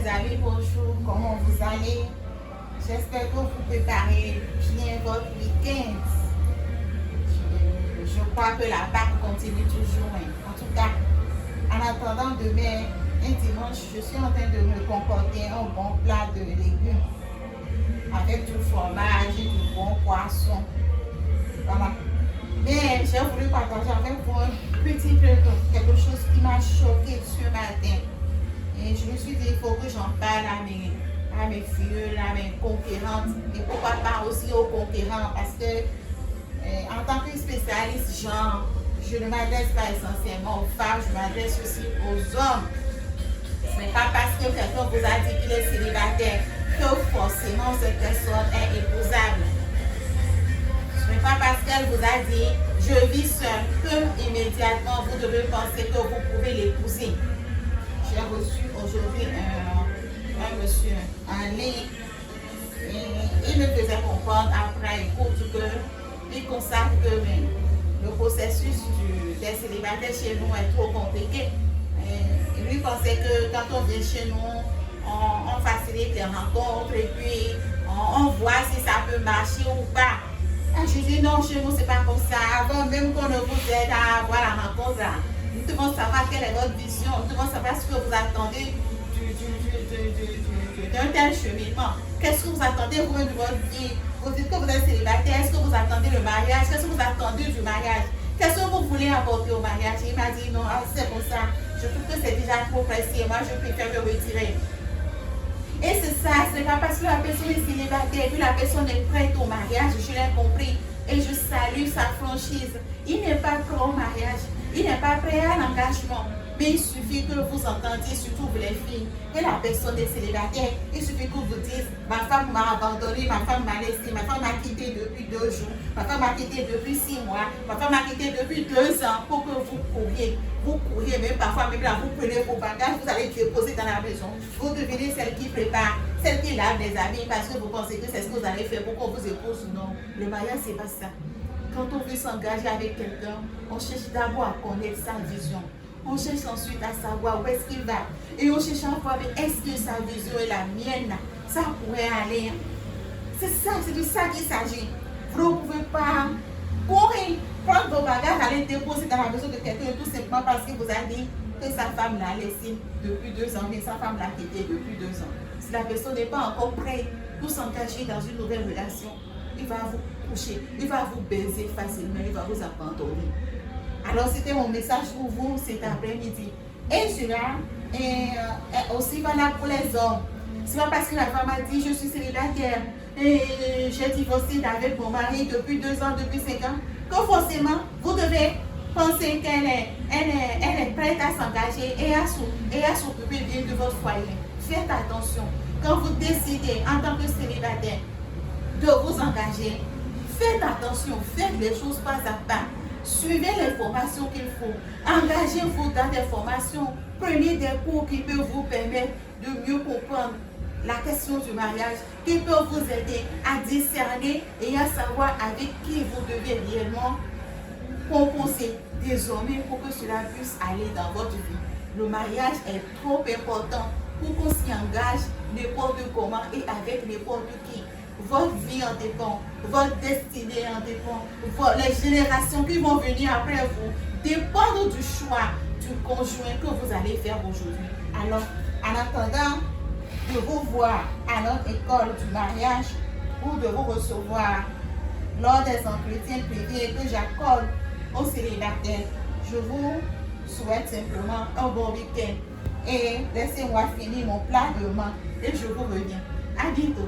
mes amis, bonjour, comment vous allez? J'espère que vous préparez bien votre week-end. Je crois que la Pâque continue toujours. En tout cas, en attendant demain, un dimanche, je suis en train de me concocter un bon plat de légumes avec du fromage et du bon poisson. Voilà. Mais j'ai voulu partager avec vous un petit peu quelque chose qui m'a choqué ce matin. Et je me suis dit, il faut que j'en parle à mes filles, à mes concurrentes, et pourquoi pas aussi aux concurrents, parce que en tant que spécialiste genre, je ne m'adresse pas essentiellement aux femmes, je m'adresse aussi aux hommes. Ce n'est pas parce que quelqu'un vous a dit qu'il est célibataire que forcément cette personne est épousable. Ce n'est pas parce qu'elle vous a dit je vis seule que immédiatement vous devez penser que vous pouvez l'épouser. J'ai reçu aujourd'hui un monsieur en ligne et il me faisait comprendre après écoute qu'il constate que le processus des célibataires chez nous est trop compliqué. Et lui pensait que quand on vient chez nous, on facilite les rencontres et puis on voit si ça peut marcher ou pas. Je dis non, chez nous c'est pas comme ça. Avant même qu'on ne vous aide à avoir la rencontre, nous devons savoir quelle est votre vision, nous devons savoir ce que vous attendez d'un tel cheminement. Qu'est-ce que vous attendez vous de votre vie? Vous dites que vous êtes célibataire, est-ce que vous attendez le mariage? Qu'est-ce que vous attendez du mariage? Qu'est-ce que vous voulez apporter au mariage? Il m'a dit non, c'est pour ça. Je trouve que c'est déjà trop précis. Moi, je préfère me retirer. Et c'est ça, ce n'est pas parce que la personne est célibataire que la personne est prête au mariage, je l'ai compris. Et je salue sa franchise. Il n'est pas prêt au mariage, il n'est pas prêt à l'engagement. Mais il suffit que vous entendiez, surtout vous les filles, que la personne est célibataire. Il suffit que vous dites, ma femme m'a abandonné, ma femme m'a laissé, ma femme m'a quitté depuis 2 jours, ma femme m'a quitté depuis 6 mois, ma femme m'a quitté depuis 2 ans pour que vous couriez. Vous couriez, même parfois, même là, vous prenez vos bagages, vous allez déposer dans la maison. Vous devenez celle qui prépare, celle qui lave les habits parce que vous pensez que c'est ce que vous allez faire pour qu'on vous épouse ou non. Le mariage, c'est pas ça. Quand on veut s'engager avec quelqu'un, on cherche d'abord à connaître sa vision. On cherche ensuite à savoir où est-ce qu'il va. Et on cherche à voir, est-ce que sa vision est la mienne? Ça pourrait aller. C'est ça, c'est de ça qu'il s'agit. Vous ne pouvez pas courir, prendre vos bagages, aller déposer dans la maison de quelqu'un tout simplement parce qu'il vous a dit que sa femme l'a laissé depuis 2 ans, mais sa femme l'a quitté depuis 2 ans. Si la personne n'est pas encore prête pour s'engager dans une nouvelle relation, il va vous coucher, il va vous baiser facilement, il va vous abandonner. Alors, c'était mon message pour vous cet après-midi. Et cela est aussi valable pour les hommes. Ce n'est pas parce que la femme a dit je suis célibataire et j'ai divorcé avec mon mari depuis 2 ans, depuis 5 ans, que forcément vous devez penser qu'elle est prête à s'engager et à s'occuper bien de votre foyer. Faites attention. Quand vous décidez en tant que célibataire de vous engager, faites attention, faites les choses pas à pas. Suivez les formations qu'il faut. Engagez-vous dans des formations. Prenez des cours qui peuvent vous permettre de mieux comprendre la question du mariage, qui peuvent vous aider à discerner et à savoir avec qui vous devez réellement composer désormais pour que cela puisse aller dans votre vie. Le mariage est trop important pour qu'on s'y engage n'importe comment et avec n'importe qui. Votre vie en dépend, votre destinée en dépend, les générations qui vont venir après vous dépendent du choix du conjoint que vous allez faire aujourd'hui. Alors, en attendant de vous voir à notre école du mariage ou de vous recevoir lors des entretiens privés que j'accorde aux célibataires, je vous souhaite simplement un bon week-end et laissez-moi finir mon plat de main et je vous reviens. À bientôt.